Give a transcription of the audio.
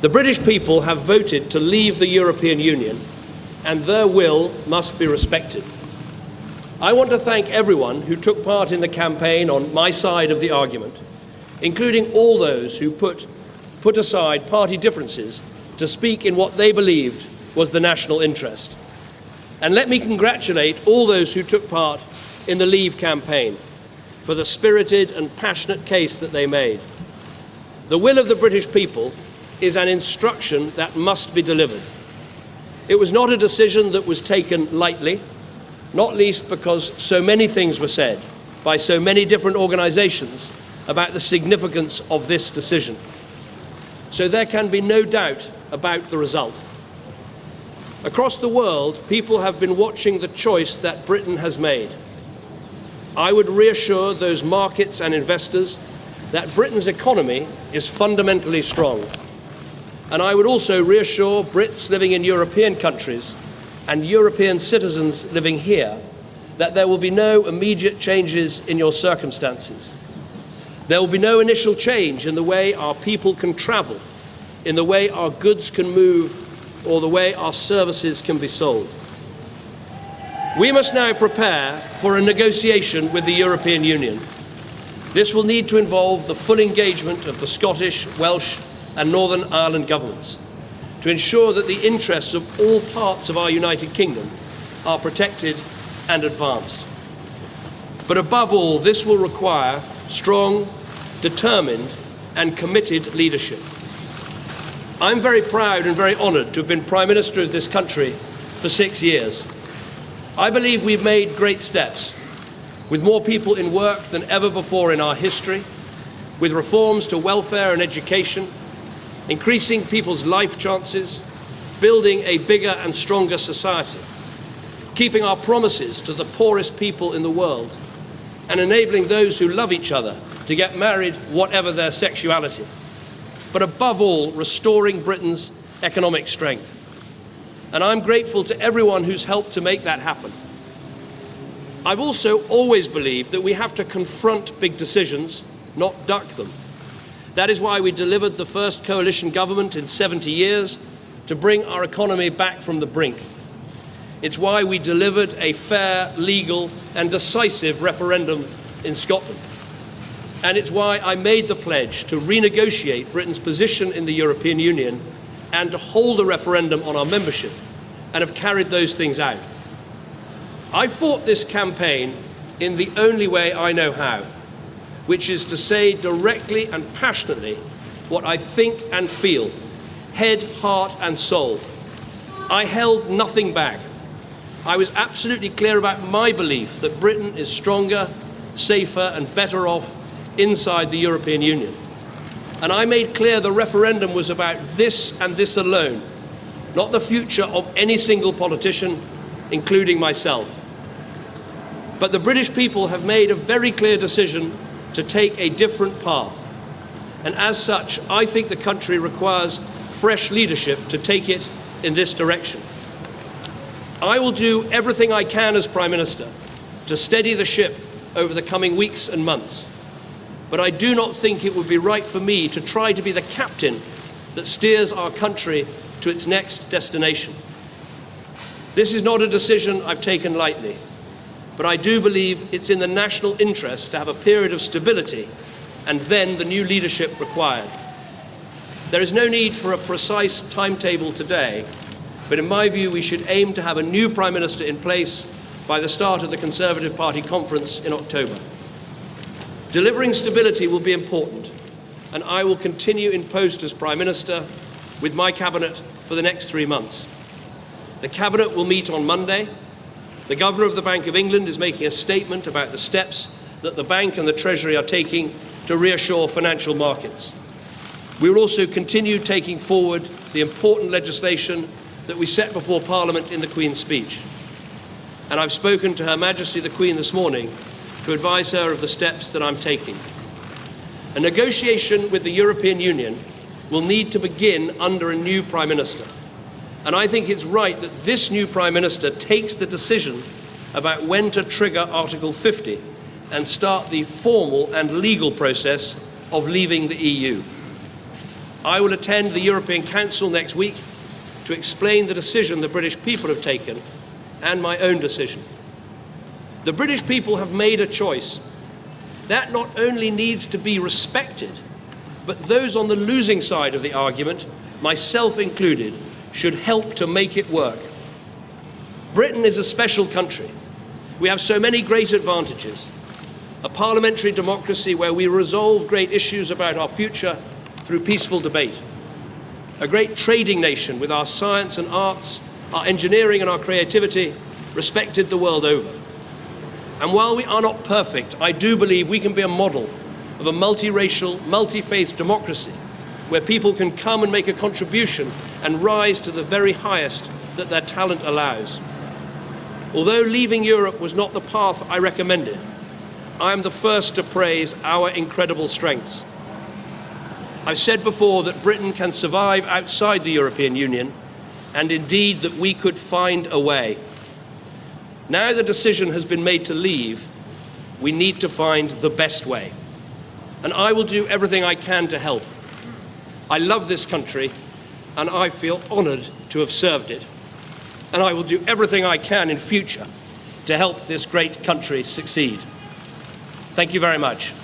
The British people have voted to leave the European Union, and their will must be respected. I want to thank everyone who took part in the campaign on my side of the argument, including all those who put aside party differences to speak in what they believed was the national interest. And let me congratulate all those who took part in the Leave campaign for the spirited and passionate case that they made. The will of the British people is an instruction that must be delivered. It was not a decision that was taken lightly, not least because so many things were said by so many different organisations about the significance of this decision. So there can be no doubt about the result. Across the world, people have been watching the choice that Britain has made. I would reassure those markets and investors that Britain's economy is fundamentally strong. And I would also reassure Brits living in European countries and European citizens living here that there will be no immediate changes in your circumstances. There will be no initial change in the way our people can travel, in the way our goods can move, or the way our services can be sold. We must now prepare for a negotiation with the European Union. This will need to involve the full engagement of the Scottish, Welsh, and Northern Ireland governments to ensure that the interests of all parts of our United Kingdom are protected and advanced. But above all, this will require strong, determined, and committed leadership. I'm very proud and very honoured to have been Prime Minister of this country for 6 years. I believe we've made great steps, with more people in work than ever before in our history, with reforms to welfare and education, increasing people's life chances, building a bigger and stronger society, keeping our promises to the poorest people in the world, and enabling those who love each other to get married whatever their sexuality. But above all, restoring Britain's economic strength. And I'm grateful to everyone who's helped to make that happen. I've also always believed that we have to confront big decisions, not duck them. That is why we delivered the first coalition government in 70 years to bring our economy back from the brink. It's why we delivered a fair, legal, and decisive referendum in Scotland. And it's why I made the pledge to renegotiate Britain's position in the European Union and to hold a referendum on our membership, and have carried those things out. I fought this campaign in the only way I know how, which is to say directly and passionately what I think and feel, head, heart, and soul. I held nothing back. I was absolutely clear about my belief that Britain is stronger, safer, and better off inside the European Union. And I made clear the referendum was about this and this alone, not the future of any single politician, including myself. But the British people have made a very clear decision to take a different path. And as such, I think the country requires fresh leadership to take it in this direction. I will do everything I can as Prime Minister to steady the ship over the coming weeks and months. But I do not think it would be right for me to try to be the captain that steers our country to its next destination. This is not a decision I've taken lightly, but I do believe it's in the national interest to have a period of stability and then the new leadership required. There is no need for a precise timetable today, but in my view we should aim to have a new Prime Minister in place by the start of the Conservative Party conference in October. Delivering stability will be important, and I will continue in post as Prime Minister with my Cabinet for the next 3 months. The Cabinet will meet on Monday. The Governor of the Bank of England is making a statement about the steps that the Bank and the Treasury are taking to reassure financial markets. We will also continue taking forward the important legislation that we set before Parliament in the Queen's speech. And I've spoken to Her Majesty the Queen this morning to advise her of the steps that I'm taking. A negotiation with the European Union will need to begin under a new Prime Minister. And I think it's right that this new Prime Minister takes the decision about when to trigger Article 50 and start the formal and legal process of leaving the EU. I will attend the European Council next week to explain the decision the British people have taken and my own decision. The British people have made a choice. That not only needs to be respected, but those on the losing side of the argument, myself included, should help to make it work. Britain is a special country. We have so many great advantages. A parliamentary democracy where we resolve great issues about our future through peaceful debate. A great trading nation with our science and arts, our engineering and our creativity respected the world over. And while we are not perfect, I do believe we can be a model of a multiracial, multi-faith democracy where people can come and make a contribution and rise to the very highest that their talent allows. Although leaving Europe was not the path I recommended, I am the first to praise our incredible strengths. I've said before that Britain can survive outside the European Union, and indeed that we could find a way. Now the decision has been made to leave, we need to find the best way. And I will do everything I can to help. I love this country, and I feel honoured to have served it. And I will do everything I can in future to help this great country succeed. Thank you very much.